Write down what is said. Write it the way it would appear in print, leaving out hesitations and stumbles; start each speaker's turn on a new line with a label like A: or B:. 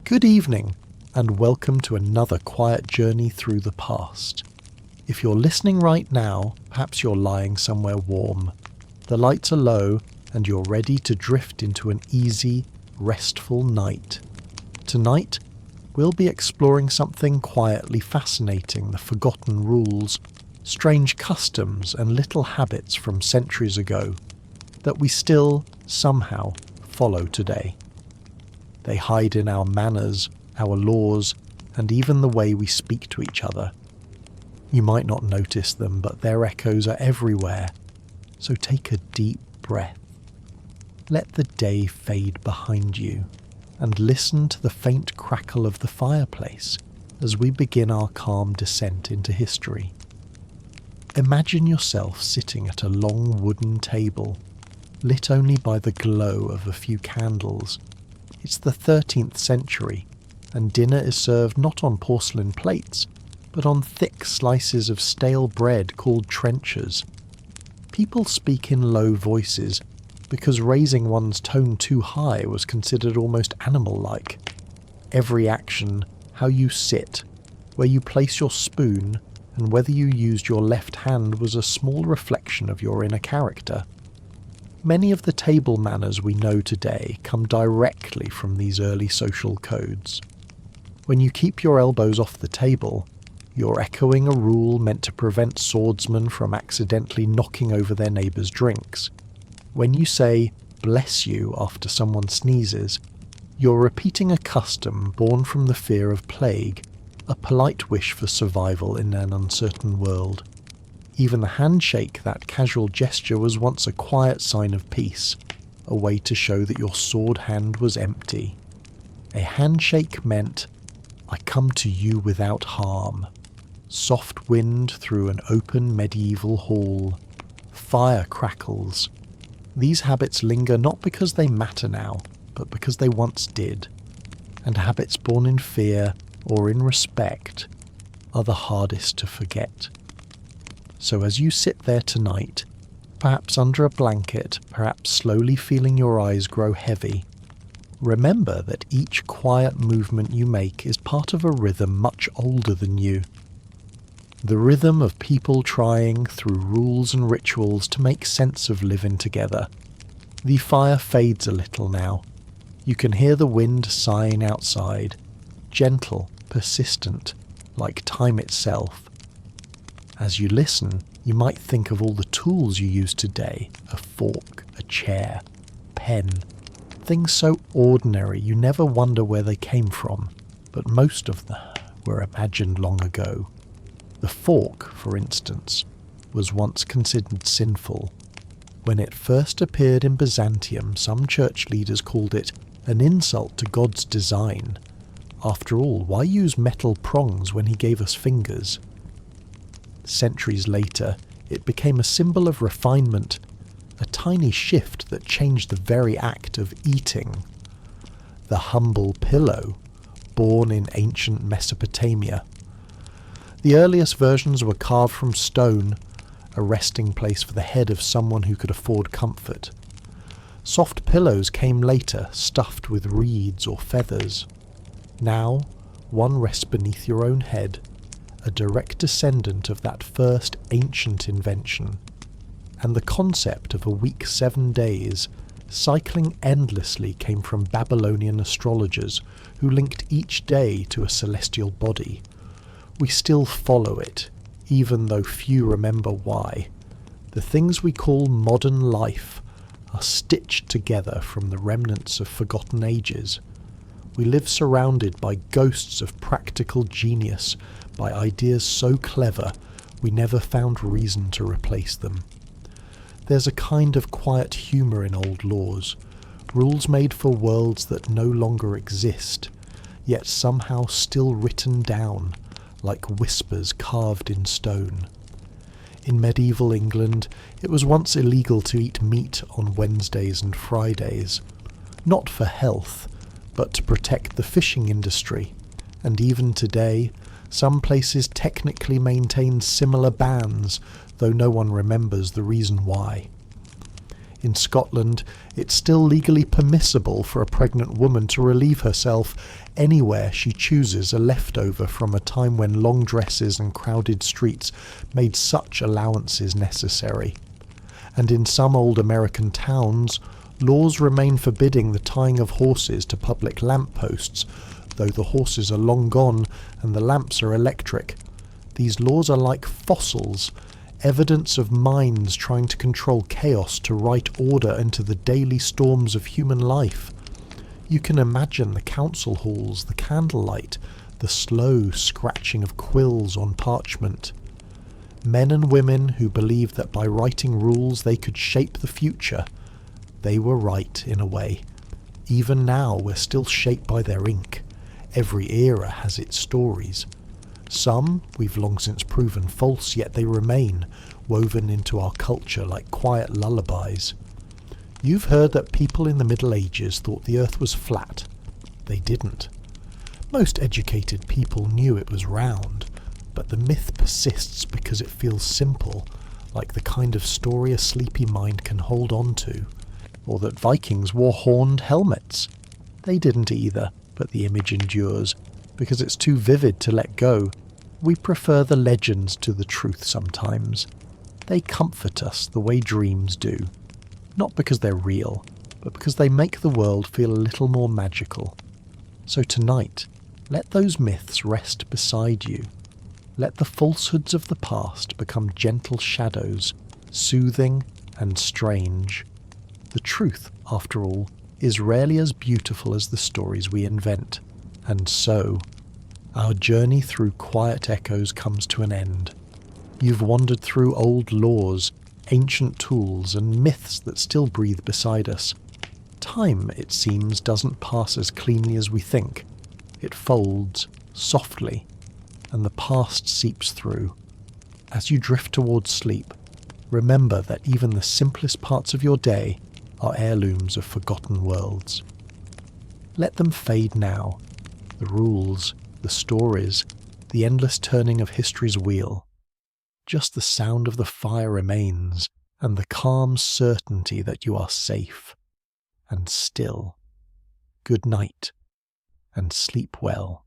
A: Good evening, and welcome to another quiet journey through the past. If you're listening right now, perhaps you're lying somewhere warm. The lights are low, and you're ready to drift into an easy, restful night. Tonight, we'll be exploring something quietly fascinating: the forgotten rules, strange customs, and little habits from centuries ago that we still, somehow, follow today. They hide in our manners, our laws, and even the way we speak to each other. You might not notice them, but their echoes are everywhere. So take a deep breath. Let the day fade behind you, and listen to the faint crackle of the fireplace as we begin our calm descent into history. Imagine yourself sitting at a long wooden table, lit only by the glow of a few candles. It's the 13th century, and dinner is served not on porcelain plates, but on thick slices of stale bread called trenchers. People speak in low voices, because raising one's tone too high was considered almost animal-like. Every action, how you sit, where you place your spoon, and whether you used your left hand was a small reflection of your inner character. Many of the table manners we know today come directly from these early social codes. When you keep your elbows off the table, you're echoing a rule meant to prevent swordsmen from accidentally knocking over their neighbours' drinks. When you say, "bless you," after someone sneezes, you're repeating a custom born from the fear of plague, a polite wish for survival in an uncertain world. Even the handshake, that casual gesture, was once a quiet sign of peace, a way to show that your sword hand was empty. A handshake meant, "I come to you without harm." Soft wind through an open medieval hall. Fire crackles. These habits linger not because they matter now, but because they once did. And habits born in fear or in respect are the hardest to forget. So as you sit there tonight, perhaps under a blanket, perhaps slowly feeling your eyes grow heavy, remember that each quiet movement you make is part of a rhythm much older than you. The rhythm of people trying, through rules and rituals, to make sense of living together. The fire fades a little now. You can hear the wind sighing outside, gentle, persistent, like time itself. As you listen, you might think of all the tools you use today: a fork, a chair, pen. Things so ordinary you never wonder where they came from, but most of them were imagined long ago. The fork, for instance, was once considered sinful. When it first appeared in Byzantium, some church leaders called it an insult to God's design. After all, why use metal prongs when he gave us fingers? Centuries later, it became a symbol of refinement, a tiny shift that changed the very act of eating. The humble pillow, born in ancient Mesopotamia. The earliest versions were carved from stone, a resting place for the head of someone who could afford comfort. Soft pillows came later, stuffed with reeds or feathers. Now, one rests beneath your own head, a direct descendant of that first ancient invention. And the concept of a week 7 days, cycling endlessly, came from Babylonian astrologers who linked each day to a celestial body. We still follow it, even though few remember why. The things we call modern life are stitched together from the remnants of forgotten ages. We live surrounded by ghosts of practical genius, by ideas so clever we never found reason to replace them. There's a kind of quiet humour in old laws, rules made for worlds that no longer exist, yet somehow still written down, like whispers carved in stone. In medieval England, it was once illegal to eat meat on Wednesdays and Fridays, not for health, but to protect the fishing industry, and even today, some places technically maintain similar bans, though no one remembers the reason why. In Scotland, it's still legally permissible for a pregnant woman to relieve herself anywhere she chooses, a leftover from a time when long dresses and crowded streets made such allowances necessary. And in some old American towns, laws remain forbidding the tying of horses to public lampposts, though the horses are long gone and the lamps are electric. These laws are like fossils, evidence of minds trying to control chaos to write order into the daily storms of human life. You can imagine the council halls, the candlelight, the slow scratching of quills on parchment. Men and women who believed that by writing rules they could shape the future. They were right, in a way. Even now we're still shaped by their ink. Every era has its stories. Some we've long since proven false, yet they remain, woven into our culture like quiet lullabies. You've heard that people in the Middle Ages thought the earth was flat. They didn't. Most educated people knew it was round, but the myth persists because it feels simple, like the kind of story a sleepy mind can hold on to. Or that Vikings wore horned helmets. They didn't either, but the image endures, because it's too vivid to let go. We prefer the legends to the truth sometimes. They comfort us the way dreams do. Not because they're real, but because they make the world feel a little more magical. So tonight, let those myths rest beside you. Let the falsehoods of the past become gentle shadows, soothing and strange. The truth, after all, is rarely as beautiful as the stories we invent. And so, our journey through quiet echoes comes to an end. You've wandered through old laws, ancient tools, and myths that still breathe beside us. Time, it seems, doesn't pass as cleanly as we think. It folds, softly, and the past seeps through. As you drift towards sleep, remember that even the simplest parts of your day are heirlooms of forgotten worlds. Let them fade now. The rules, the stories, the endless turning of history's wheel. Just the sound of the fire remains, and the calm certainty that you are safe and still. Good night, and sleep well.